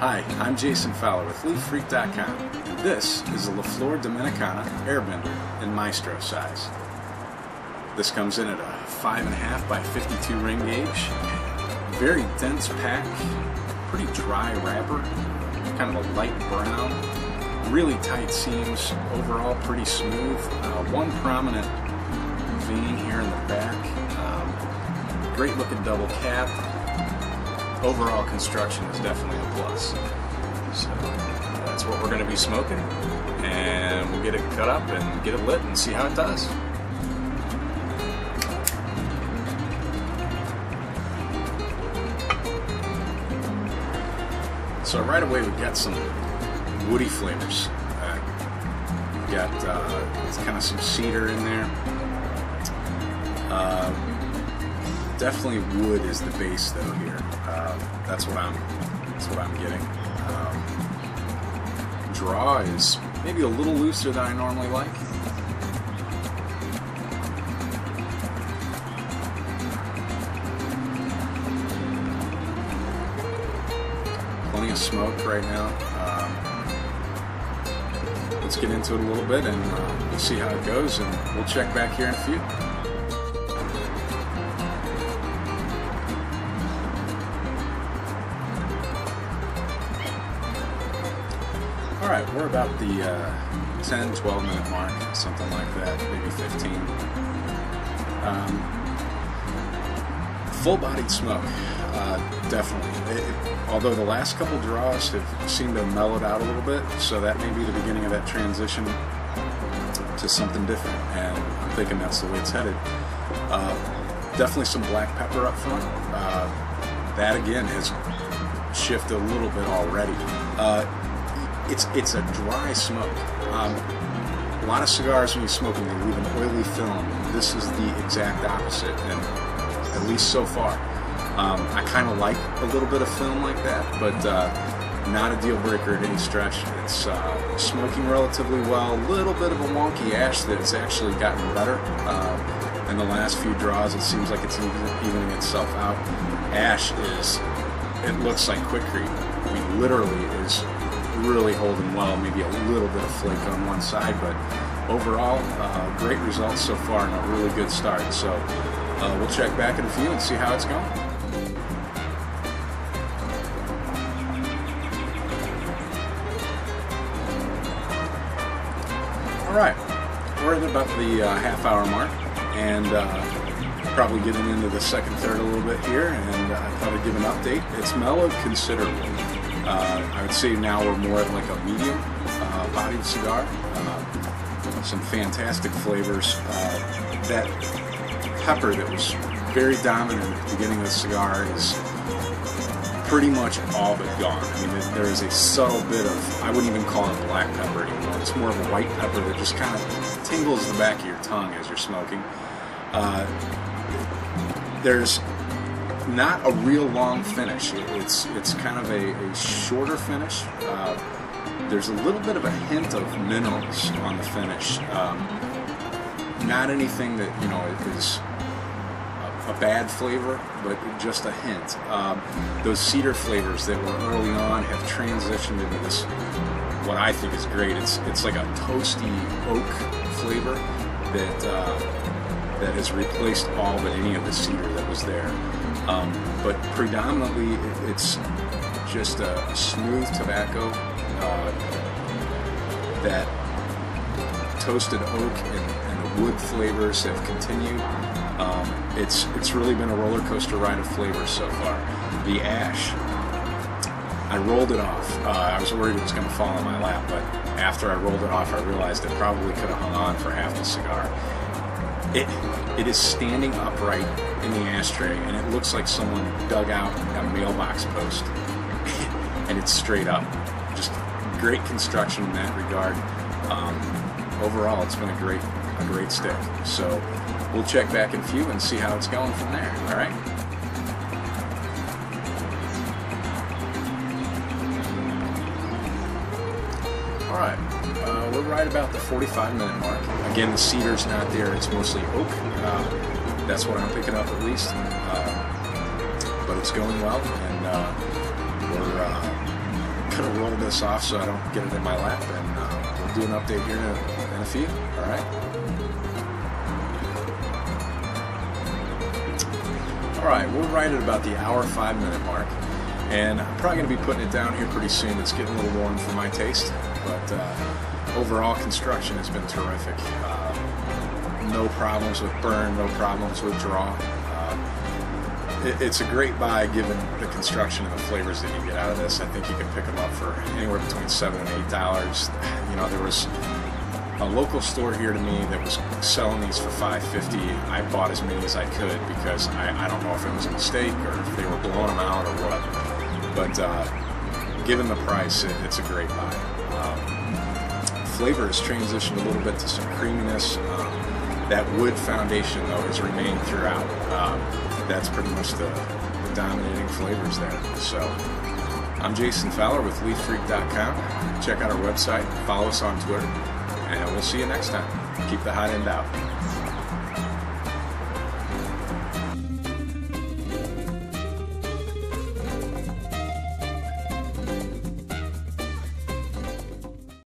Hi, I'm Jason Fowler with LeafFreak.com. This is a Flor Dominicana airbender in Maestro size. This comes in at a 5.5 by 52 ring gauge. Very dense pack, pretty dry wrapper, kind of a light brown, really tight seams, overall pretty smooth. One prominent vein here in the back. Great looking double cap. Overall construction is definitely a plus. So that's what we're going to be smoking, and we'll get it cut up and get it lit and see how it does. So right away we got some woody flavors. We got kind of some cedar in there. Definitely wood is the base though here. That's what I'm getting. Draw is maybe a little looser than I normally like. Plenty of smoke right now. Let's get into it a little bit and we'll see how it goes, and we'll check back here in a few. Alright, we're about the 10-12 minute mark, something like that, maybe 15. Full-bodied smoke, definitely. Although the last couple draws have seemed to have mellowed out a little bit, so that may be the beginning of that transition to something different, and I'm thinking that's the way it's headed. Definitely some black pepper up front. That again has shifted a little bit already. It's a dry smoke. A lot of cigars, when you smoke them, they leave an oily film. This is the exact opposite, and at least so far. I kind of like a little bit of film like that, but not a deal breaker at any stretch. It's smoking relatively well. A little bit of a wonky ash that's actually gotten better. In the last few draws, it seems like it's evening itself out. Ash it looks like quickcrete. I mean, literally is really holding well, maybe a little bit of flake on one side, but overall, great results so far and a really good start. So we'll check back in a few and see how it's going. Alright, we're at about the half-hour mark, and probably getting into the second third a little bit here, and I thought I'd give an update. It's mellowed considerably. I would say now we're more at like a medium bodied cigar. Some fantastic flavors. That pepper that was very dominant at the beginning of the cigar is pretty much all but gone. I mean, there is a subtle bit of, I wouldn't even call it black pepper anymore. It's more of a white pepper that just kind of tingles the back of your tongue as you're smoking. There's not a real long finish. It's kind of a shorter finish. There's a little bit of a hint of minerals on the finish. Not anything that, you know, is a bad flavor, but just a hint. Those cedar flavors that were early on have transitioned into this, what I think is great. It's like a toasty oak flavor that has replaced all but any of the cedar that was there. But predominantly it's just a smooth tobacco. That toasted oak and the wood flavors have continued. It's really been a roller coaster ride of flavors so far. The ash, I rolled it off. I was worried it was going to fall in my lap, but after I rolled it off, I realized it probably could have hung on for half the cigar. It is standing upright in the ashtray, and it looks like someone dug out a mailbox post, and it's straight up. Just great construction in that regard. Overall, it's been a great stick. So we'll check back in a few and see how it's going from there. All right. All right. We're right about the 45-minute mark. Again, the cedar's not there. It's mostly oak. That's what I'm picking up, at least. But it's going well, and we're roll this off so I don't get it in my lap, and we'll do an update here in a few. All right. All right, we're right at about the hour 5-minute mark, and I'm probably going to be putting it down here pretty soon. It's getting a little warm for my taste, but overall construction has been terrific. No problems with burn, no problems with draw. It's a great buy given the construction and the flavors that you get out of this. I think you can pick them up for anywhere between $7 and $8. You know, there was a local store here to me that was selling these for $5.50. I bought as many as I could because I don't know if it was a mistake or if they were blowing them out or what. But given the price, it's a great buy. Flavor has transitioned a little bit to some creaminess. That wood foundation, though, has remained throughout. That's pretty much the dominating flavors there. So, I'm Jason Fowler with LeafFreak.com. Check out our website, follow us on Twitter, and we'll see you next time. Keep the hot end out.